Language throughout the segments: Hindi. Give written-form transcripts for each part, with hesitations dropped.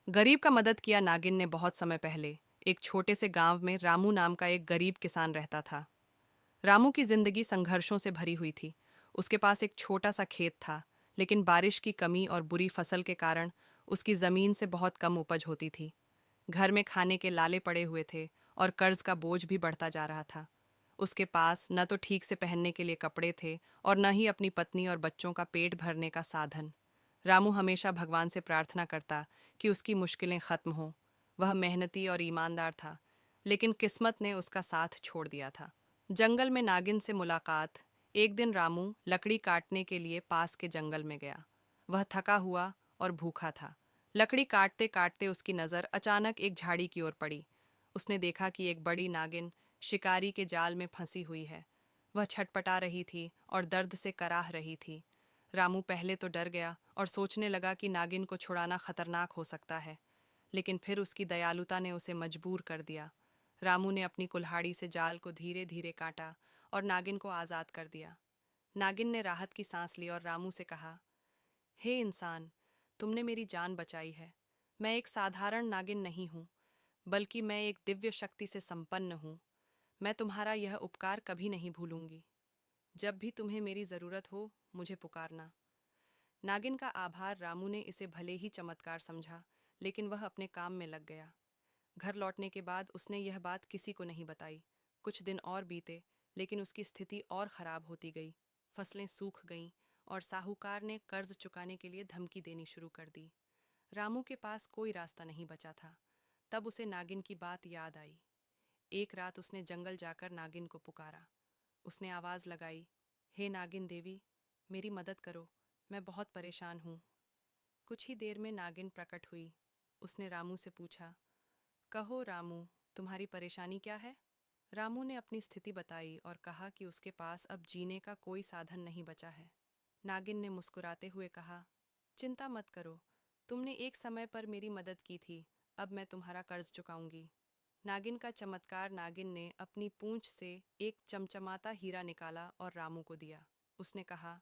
गरीब का मदद किया नागिन ने बहुत समय पहले। एक छोटे से गांव में रामू नाम का एक गरीब किसान रहता था। रामू की जिंदगी संघर्षों से भरी हुई थी। उसके पास एक छोटा सा खेत था, लेकिन बारिश की कमी और बुरी फसल के कारण उसकी जमीन से बहुत कम उपज होती थी। घर में खाने के लाले पड़े हुए थे और कर्ज का बोझ भी बढ़ता जा रहा था। उसके पास न तो ठीक से पहनने के लिए कपड़े थे और न ही अपनी पत्नी और बच्चों का पेट भरने का साधन। रामू हमेशा भगवान से प्रार्थना करता कि उसकी मुश्किलें खत्म हों। वह मेहनती और ईमानदार था, लेकिन किस्मत ने उसका साथ छोड़ दिया था। जंगल में नागिन से मुलाकात। एक दिन रामू लकड़ी काटने के लिए पास के जंगल में गया। वह थका हुआ और भूखा था। लकड़ी काटते काटते उसकी नज़र अचानक एक झाड़ी की ओर पड़ी। उसने देखा कि एक बड़ी नागिन शिकारी के जाल में फंसी हुई है। वह छटपटा रही थी और दर्द से कराह रही थी। रामू पहले तो डर गया और सोचने लगा कि नागिन को छुड़ाना खतरनाक हो सकता है, लेकिन फिर उसकी दयालुता ने उसे मजबूर कर दिया। रामू ने अपनी कुल्हाड़ी से जाल को धीरे धीरे काटा और नागिन को आज़ाद कर दिया। नागिन ने राहत की सांस ली और रामू से कहा, हे इंसान, तुमने मेरी जान बचाई है। मैं एक साधारण नागिन नहीं हूँ, बल्कि मैं एक दिव्य शक्ति से संपन्न हूँ। मैं तुम्हारा यह उपकार कभी नहीं भूलूंगी। जब भी तुम्हें मेरी ज़रूरत हो, मुझे पुकारना। नागिन का आभार। रामू ने इसे भले ही चमत्कार समझा, लेकिन वह अपने काम में लग गया। घर लौटने के बाद उसने यह बात किसी को नहीं बताई। कुछ दिन और बीते, लेकिन उसकी स्थिति और खराब होती गई। फसलें सूख गईं और साहूकार ने कर्ज चुकाने के लिए धमकी देनी शुरू कर दी। रामू के पास कोई रास्ता नहीं बचा था। तब उसे नागिन की बात याद आई। एक रात उसने जंगल जाकर नागिन को पुकारा। उसने आवाज़ लगाई, हे नागिन देवी, मेरी मदद करो, मैं बहुत परेशान हूँ। कुछ ही देर में नागिन प्रकट हुई। उसने रामू से पूछा, कहो रामू, तुम्हारी परेशानी क्या है? रामू ने अपनी स्थिति बताई और कहा कि उसके पास अब जीने का कोई साधन नहीं बचा है। नागिन ने मुस्कुराते हुए कहा, चिंता मत करो, तुमने एक समय पर मेरी मदद की थी, अब मैं तुम्हारा कर्ज चुकाऊंगी। नागिन का चमत्कार। नागिन ने अपनी पूंछ से एक चमचमाता हीरा निकाला और रामू को दिया। उसने कहा,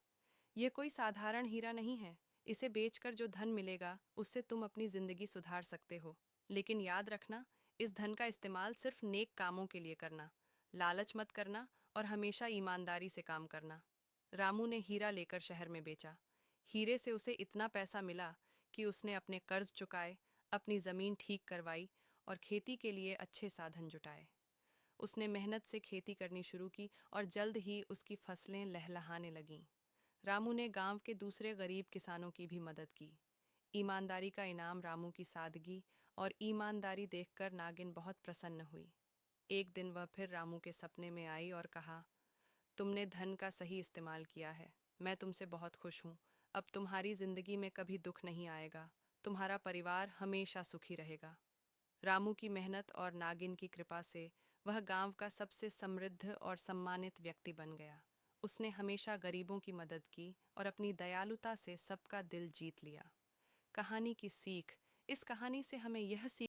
यह कोई साधारण हीरा नहीं है। इसे बेचकर जो धन मिलेगा, उससे तुम अपनी जिंदगी सुधार सकते हो। लेकिन याद रखना, इस धन का इस्तेमाल सिर्फ नेक कामों के लिए करना। लालच मत करना और हमेशा ईमानदारी से काम करना। रामू ने हीरा लेकर शहर में बेचा। हीरे से उसे इतना पैसा मिला कि उसने अपने कर्ज चुकाए, अपनी जमीन ठीक करवाई और खेती के लिए अच्छे साधन जुटाए। उसने मेहनत से खेती करनी शुरू की और जल्द ही उसकी फसलें लहलहाने लगीं। रामू ने गांव के दूसरे गरीब किसानों की भी मदद की। ईमानदारी का इनाम। रामू की सादगी और ईमानदारी देखकर नागिन बहुत प्रसन्न हुई। एक दिन वह फिर रामू के सपने में आई और कहा, तुमने धन का सही इस्तेमाल किया है। मैं तुमसे बहुत खुश हूँ। अब तुम्हारी जिंदगी में कभी दुख नहीं आएगा। तुम्हारा परिवार हमेशा सुखी रहेगा। रामू की मेहनत और नागिन की कृपा से वह गांव का सबसे समृद्ध और सम्मानित व्यक्ति बन गया। उसने हमेशा गरीबों की मदद की और अपनी दयालुता से सबका दिल जीत लिया। कहानी की सीख। इस कहानी से हमें यह सीख